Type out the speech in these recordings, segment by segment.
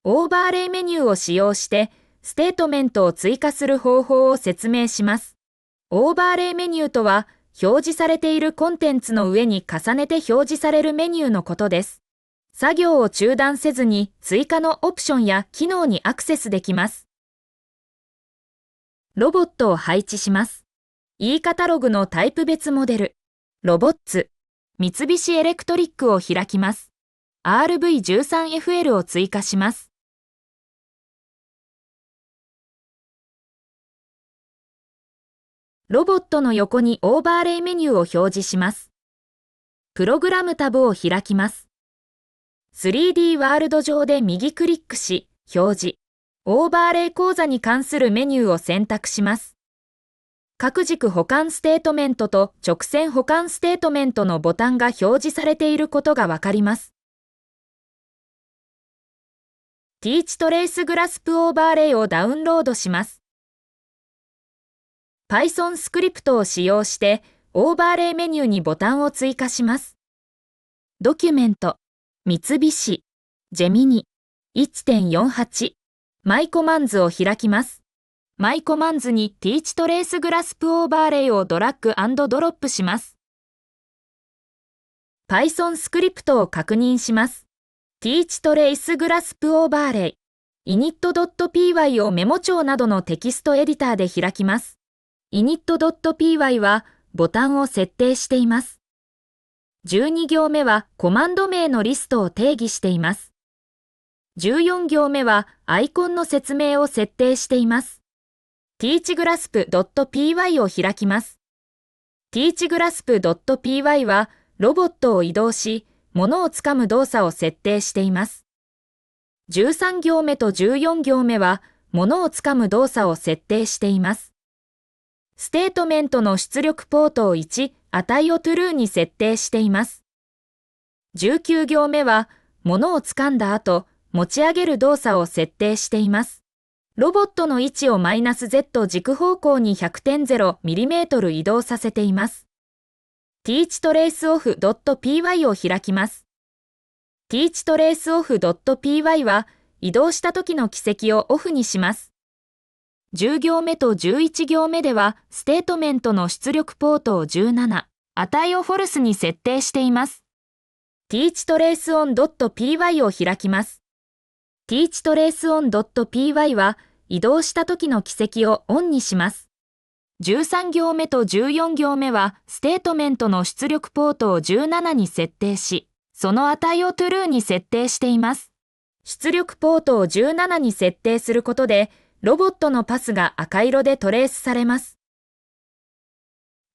オーバーレイメニューを使用して、ステートメントを追加する方法を説明します。オーバーレイメニューとは、表示されているコンテンツの上に重ねて表示されるメニューのことです。作業を中断せずに追加のオプションや機能にアクセスできます。ロボットを配置します。E カタログのタイプ別モデル、ロボッツ、三菱エレクトリックを開きます。RV13FL を追加します。ロボットの横にオーバーレイメニューを表示します。プログラムタブを開きます。3D ワールド上で右クリックし、表示。オーバーレイ講座に関するメニューを選択します。各軸保管ステートメントと直線保管ステートメントのボタンが表示されていることがわかります。Teach Trace Grasp オーバーレイをダウンロードします。Python スクリプトを使用して、オーバーレイメニューにボタンを追加します。ドキュメント、三菱、ジェミニ、1.48、マイコマンズを開きます。マイコマンズに Teach Trace Grasp オーバーレイをドラッグ&ドロップします。Python スクリプトを確認します。Teach Trace Grasp オーバーレイ、init.py をメモ帳などのテキストエディターで開きます。init.py はボタンを設定しています。12行目はコマンド名のリストを定義しています。14行目はアイコンの説明を設定しています。teachgrasp.py を開きます。teachgrasp.py はロボットを移動し、物をつかむ動作を設定しています。13行目と14行目は物をつかむ動作を設定しています。ステートメントの出力ポートを1、値を true に設定しています。19行目は物をつかんだ後、持ち上げる動作を設定しています。ロボットの位置を-z 軸方向に 100.0mm 移動させています。teachtraceoff.py を開きます。teachtraceoff.py は移動した時の軌跡をオフにします。10行目と11行目ではステートメントの出力ポートを17、値をフォルスに設定しています。teachtraceon.py を開きます。teachtraceon.py は移動した時の軌跡をオンにします。13行目と14行目はステートメントの出力ポートを17に設定し、その値を true に設定しています。出力ポートを17に設定することで、ロボットのパスが赤色でトレースされます。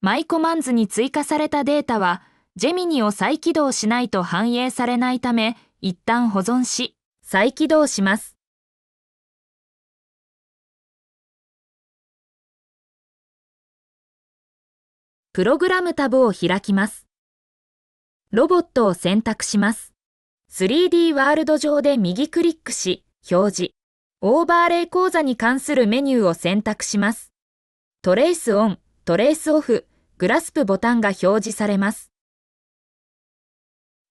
マイコマンズに追加されたデータは、ジェミニを再起動しないと反映されないため、一旦保存し、再起動します。プログラムタブを開きます。ロボットを選択します。3D ワールド上で右クリックし、表示。オーバーレイ講座に関するメニューを選択します。トレースオン、トレースオフ、グラスプボタンが表示されます。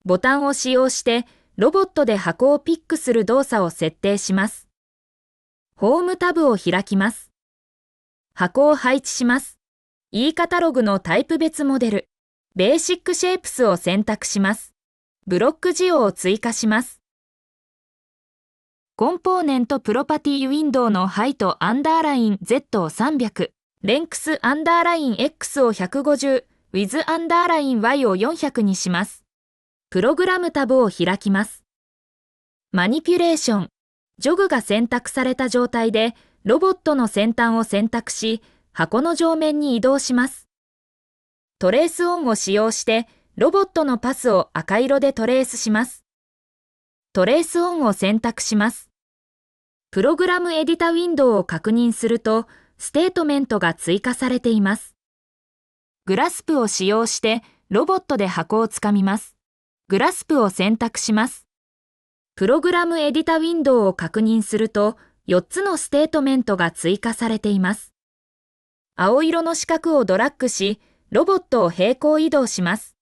ボタンを使用して、ロボットで箱をピックする動作を設定します。ホームタブを開きます。箱を配置します。E カタログのタイプ別モデル、ベーシックシェイプスを選択します。ブロックジオを追加します。コンポーネントプロパティウィンドウのハイトアンダーライン Z を300、レンクスアンダーライン X を150、ウィズアンダーライン Y を400にします。プログラムタブを開きます。マニピュレーション、ジョグが選択された状態で、ロボットの先端を選択し、箱の上面に移動します。トレースオンを使用して、ロボットのパスを赤色でトレースします。トレースオンを選択します。プログラムエディタウィンドウを確認すると、ステートメントが追加されています。グラスプを使用して、ロボットで箱をつかみます。グラスプを選択します。プログラムエディタウィンドウを確認すると、4つのステートメントが追加されています。青色の四角をドラッグし、ロボットを平行移動します。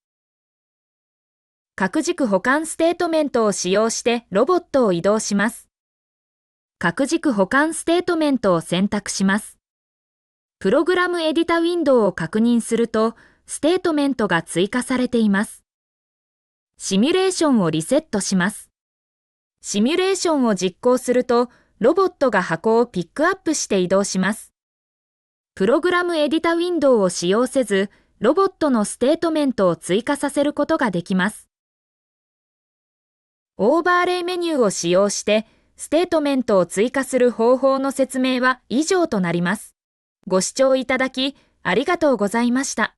各軸保管ステートメントを使用してロボットを移動します。各軸保管ステートメントを選択します。プログラムエディタウィンドウを確認すると、ステートメントが追加されています。シミュレーションをリセットします。シミュレーションを実行すると、ロボットが箱をピックアップして移動します。プログラムエディタウィンドウを使用せず、ロボットのステートメントを追加させることができます。オーバーレイメニューを使用して、ステートメントを追加する方法の説明は以上となります。ご視聴いただき、ありがとうございました。